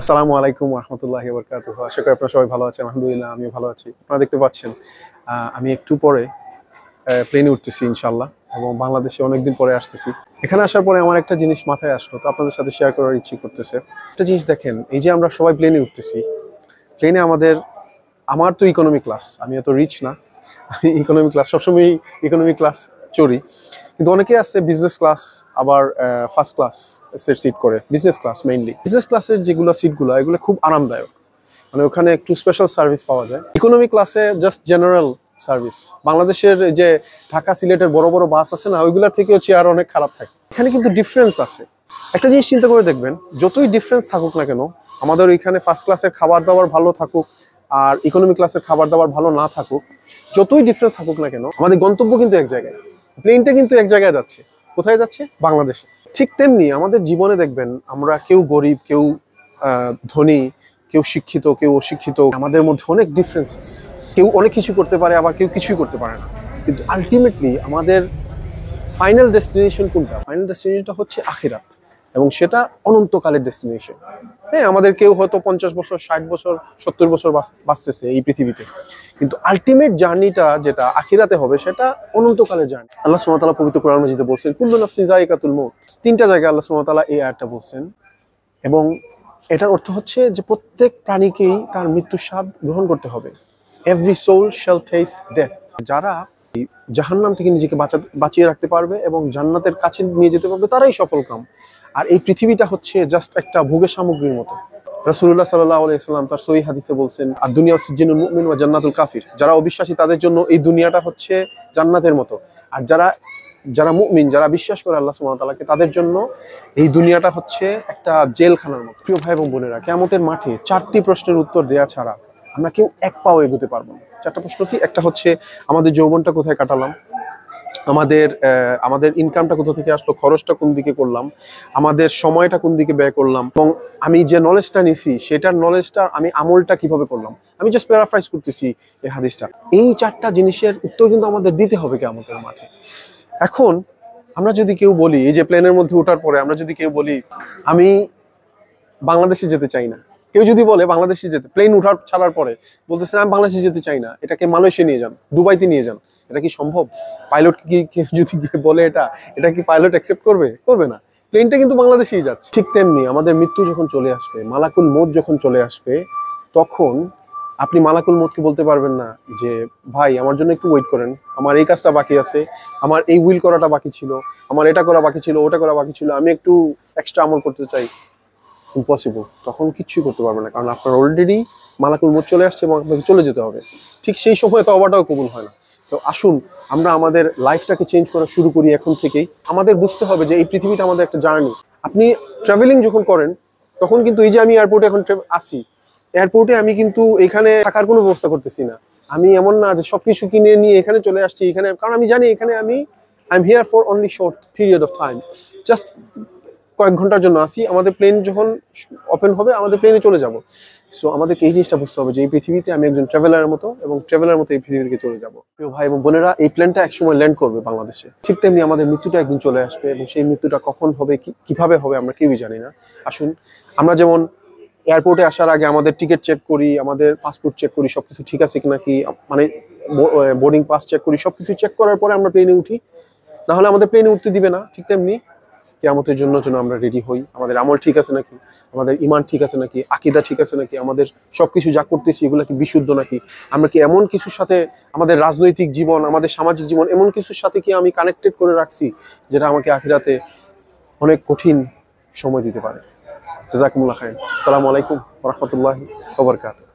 আসসালামু আলাইকুম ওয়া রাহমাতুল্লাহি ওয়া বারাকাতুহু। আশা করি আপনারা সবাই ভালো আছেন। আলহামদুলিল্লাহ আমিও ভালো আছি। আপনারা দেখতে পাচ্ছেন আমি একটু পরে প্লেনে উঠতেছি ইনশাআল্লাহ এবং বাংলাদেশে অনেকদিন পরে আসতেছি। এখানে আসার পরে আমার একটা জিনিস মাথায় আসলো, তো আপনাদের সাথে শেয়ার করার ইচ্ছে করতেছে। একটা জিনিস দেখেন, এই যে আমরা সবাই প্লেনে উঠতেছি, প্লেনে আমার তো ইকোনমি ক্লাস, আমি এত রিচ না, আমি ইকোনমি ক্লাস সবসময় ইকোনমি ক্লাস চড়ি, কিন্তু অনেকে আছে বিজনেস ক্লাস, আবার ফার্স্ট ক্লাস সিট করে। বিজনেস ক্লাস মেইনলি, বিজনেস ক্লাসের যেগুলো সিটগুলো এগুলো খুব আরামদায়ক, মানে ওখানে একটু স্পেশাল সার্ভিস পাওয়া যায়। ইকোনমি ক্লাসে জাস্ট জেনারেল সার্ভিস। বাংলাদেশের যে ঢাকা সিলেটের বড় বড় বাস আছে না, ওইগুলোর থেকেও চেয়ার অনেক খারাপ থাকে। এখানে কিন্তু ডিফারেন্স আছে। একটা জিনিস চিন্তা করে দেখবেন, যতই ডিফারেন্স থাকুক না কেন, আমাদের এখানে ফার্স্ট ক্লাসের খাবার দাবার ভালো থাকুক আর ইকোনমি ক্লাসের খাবার দাবার ভালো না থাকুক, যতই ডিফারেন্স থাকুক না কেন, আমাদের গন্তব্য কিন্তু এক জায়গায়। প্লেনটা কিন্তু এক জায়গায় যাচ্ছে। কোথায় যাচ্ছে? বাংলাদেশে। ঠিক তেমনি আমাদের জীবনে দেখবেন, আমরা কেউ গরিব, কেউ ধনী, কেউ শিক্ষিত, কেউ অশিক্ষিত, আমাদের মধ্যে অনেক ডিফারেন্সেস। কেউ অনেক কিছু করতে পারে, আবার কেউ কিছুই করতে পারে না। কিন্তু আলটিমেটলি আমাদের ফাইনাল ডেস্টিনেশন কোনটা? ফাইনাল ডেস্টিনেশনটা হচ্ছে আখিরাত, এবং সেটা অনন্তকালের ডেস্টিনেশন। হ্যাঁ, আমাদের কেউ হয়তো 50 বছর, 60 বছর, 70 বছর বাঁচতেছে এই পৃথিবীতে, কিন্তু আলটিমেট জার্নিটা যেটা আখিরাতে হবে সেটা অনন্তকালের জার্নি। আল্লাহ সুবহানাহু ওয়া তাআলা পবিত্র কোরআন মাজিদে বলছেন, কুল্লু নাফসিন যায়িকাতুল মউত। 3টা জায়গায় আল্লাহ সুবহানাহু ওয়া তাআলা এই আয়াতটা বলছেন, এবং এটার অর্থ হচ্ছে যে প্রত্যেক প্রাণীকেই তার মৃত্যুর স্বাদ গ্রহণ করতে হবে। Every soul shall taste death. যারা জাহান্নাম থেকে নিজেকে বাঁচিয়ে রাখতে পারবে এবং জান্নাতের কাছে নিয়ে যেতে পারবে, তারাই সফলকাম। আর এই পৃথিবীটা হচ্ছে জাস্ট একটা ভোগের সামগ্রীর মতো। রাসূলুল্লাহ সাল্লাল্লাহু আলাইহি ওয়াসাল্লাম তার সহিহ হাদিসে বলছেন, আদ-দুনিয়া সিজনুল মুমিন ওয়া জান্নাতুল কাফির। যারা অবিশ্বাসী তাদের জন্য এই দুনিয়াটা হচ্ছে জান্নাতের মতো, আর যারা মুমিন, যারা বিশ্বাস করে আল্লাহ সুবহানাহু ওয়া তাআলাকে, তাদের জন্য এই দুনিয়াটা হচ্ছে একটা জেলখানার মতো। প্রিয় ভাই এবং বোনেরা, কিয়ামতের মাঠে 4টি প্রশ্নের উত্তর দেয়া ছাড়া আমরা কেউ এক পাও এগোতে পারবো না। 4টা প্রশ্ন কি? একটা হচ্ছে আমাদের যৌবনটা কোথায় কাটালাম, আমাদের ইনকামটা কোথা থেকে আসলো, খরচটা কোন দিকে করলাম, আমাদের সময়টা কোন দিকে ব্যয় করলাম, এবং আমি যে নলেজটা নিছি সেটার নলেজটা আমি আমলটা কিভাবে করলাম। আমি জাস্ট প্যারাফ্রাইজ করতেছি এই হাদিসটা। এই 4টা জিনিসের উত্তর কিন্তু আমাদের দিতে হবে কিয়ামতের মাঠে। এখন আমরা যদি কেউ বলি, এই যে প্লেনের মধ্যে ওঠার পরে আমরা যদি কেউ বলি আমি বাংলাদেশে যেতে চাই না, কেউ যদি বলে বাংলাদেশে যেতে, প্লেন ছাড়ার পরে বলতেছেন আমি বাংলাদেশে যেতে চাই না, এটাকে মালয়েশিয়া নিয়ে যান, দুবাইতে নিয়ে যান, এটা কি সম্ভব? পাইলট কি কেউ যদি বলে এটা কি পাইলট অ্যাকসেপ্ট করবে? করবে না। প্লেনটা কিন্তু বাংলাদেশেই যাচ্ছে। ঠিক তেমনি আমাদের মৃত্যু যখন চলে আসবে, মালাকুল মউত যখন চলে আসবে, তখন আপনি মালাকুল মউতকে বলতে পারবেন না যে ভাই আমার জন্য একটু ওয়েট করেন, আমার এই কাজটা বাকি আছে, আমার এই উইল করাটা বাকি ছিল, আমার এটা করা বাকি ছিল, ওটা করা বাকি ছিল, আমি একটু এক্সট্রা আমল করতে চাই। ইম্পসিবল। তখন কিচ্ছুই করতে পারবে না, কারণ আপনার অলরেডি মালাকুল মউত চলে আসছে এবং আপনাকে চলে যেতে হবে। ঠিক সেই সময় তওবাটাও কবুল হয় না। তো আসুন আমরা আমাদের লাইফটাকে চেঞ্জ করা শুরু করি এখন থেকেই। আমাদের বুঝতে হবে যে এই পৃথিবীটা আমাদের একটা জার্নি। আপনি ট্রাভেলিং যখন করেন, তখন কিন্তু এই যে আমি এয়ারপোর্টে এখন আসি, এয়ারপোর্টে আমি কিন্তু এখানে থাকার কোনো ব্যবস্থা করতেছি না। আমি এমন না যে সবকিছু কিনে নিয়ে এখানে চলে আসছি, এখানে, কারণ আমি জানি এখানে I am here for only short period of time, just কয়েক ঘন্টার জন্য আসি। আমাদের প্লেন যখন ওপেন হবে, আমাদের প্লেনে চলে যাব। সো আমাদেরকে এই জিনিসটা বুঝতে হবে যে এই পৃথিবীতে আমি একজন ট্রাভেলারের মতো, এবং ট্রাভেলার মতো এই পৃথিবী থেকে চলে যাব। প্রিয় ভাই এবং বোনেরা, এই প্লেনটা একসময় ল্যান্ড করবে বাংলাদেশে। ঠিক তেমনি আমাদের মৃত্যুটা একদিন চলে আসবে, এবং সেই মৃত্যুটা কখন হবে, কিভাবে হবে, আমরা কেউই জানি না। আসুন আমরা যেমন এয়ারপোর্টে আসার আগে আমাদের টিকিট চেক করি, আমাদের পাসপোর্ট চেক করি, সবকিছু ঠিক আছে নাকি, মানে বোর্ডিং পাস চেক করি, সবকিছু চেক করার পরে আমরা প্লেনে উঠি, না হলে আমাদের প্লেনে উঠতে দিবে না। ঠিক তেমনি কিয়ামতের জন্য যেন আমরা রেডি হই। আমাদের আমল ঠিক আছে নাকি, আমাদের ঈমান ঠিক আছে নাকি, আকীদা ঠিক আছে নাকি, আমাদের সবকিছু যা করতেছি এগুলো কি বিশুদ্ধ নাকি, আমরা কি এমন কিছুর সাথে আমাদের রাজনৈতিক জীবন, আমাদের সামাজিক জীবন এমন কিছুর সাথে কি আমি কানেক্টেড করে রাখছি যেটা আমাকে আখিরাতে অনেক কঠিন সময় দিতে পারে। জাযাকুমুল্লাহ খাইর। আসসালামু আলাইকুম ওয়া রাহমাতুল্লাহি ওয়া বারাকাতুহু।